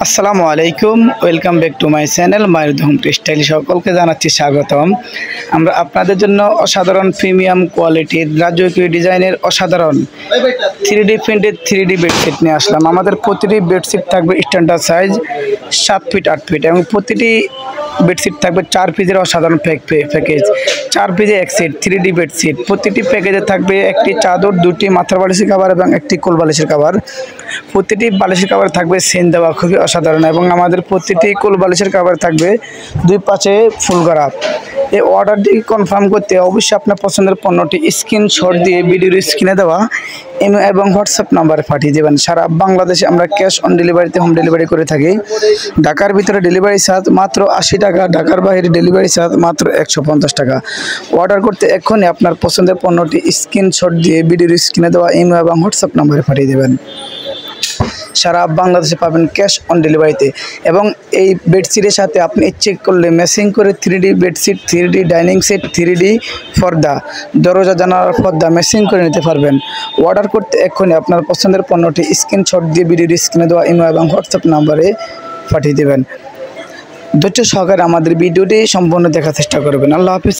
আসসালামু আলাইকুম, welcome back to my channel মাইরুদ হোম টেক্সটাইল। সকলকে জানাচ্ছি স্বাগতম। আমরা আপনাদের জন্য অসাধারণ প্রিমিয়াম কোয়ালিটির রাজকীয় ডিজাইনের অসাধারণ 3D প্রিন্টেড 3D বেডশিট নিয়ে আসলাম। আমাদের প্রতিটি বেডশিট থাকবে স্ট্যান্ডার্ড সাইজ 7 ফিট 8 ফিট এবং প্রতিটি বেডশিট থাকবে 4 পিসের অসাধারণ প্যাকেজ। 4 পিসে এক সেট 3D বেডশিট। প্রতিটি প্যাকেজে থাকবে একটি চাদর, দুটি মাথার বালিশের কভার এবং একটি কোল বালিশের কভার। প্রতিটি বালিশের কভার থাকবে সেন দেওয়া, খুবই অসাধারণ। এবং আমাদের প্রতিটি কোল বালিশের কভার থাকবে দুই পাশে ফুল করা। এই অর্ডারটি কনফার্ম করতে অবশ্যই আপনার পছন্দের পণ্যটি স্ক্রিনশট দিয়ে ভিডিওর স্ক্রিনে দেওয়া ইমেল এবং হোয়াটসঅ্যাপ নাম্বারে পাঠিয়ে দেবেন। সারা বাংলাদেশে আমরা ক্যাশ অন ডেলিভারিতে হোম ডেলিভারি করে থাকি। ঢাকার ভিতরে ডেলিভারি চার্জ মাত্র 80 টাকা, ঢাকার বাইরে ডেলিভারি চার্জ মাত্র 150 টাকা। অর্ডার করতে এক্ষুনি আপনার পছন্দের পণ্যটি স্ক্রিনশট দিয়ে ভিডিওর স্ক্রিনে দেওয়া ইমেল এবং হোয়াটসঅ্যাপ নাম্বারে পাঠিয়ে দেবেন। সারা বাংলাদেশে পাবেন ক্যাশ অন ডেলিভারিতে। এবং এই বেডশিটের সাথে আপনি চেক করলে ম্যাচিং করে 3D bedsheet, 3D dining set, 3D পর্দা, দরজা জানালার পর্দা ম্যাচিং করে নিতে পারবেন। অর্ডার করতে এক্ষুনি আপনার পছন্দের পণ্যটি স্ক্রিনশট দিয়ে ভিডিওর স্ক্রিনে দেওয়া ইমেল এবং হোয়াটসঅ্যাপ নাম্বারে পাঠিয়ে দেবেন। ধৈর্য সহকারে আমাদের ভিডিওটি সম্পূর্ণ দেখার চেষ্টা করবেন। আল্লাহ হাফিজ।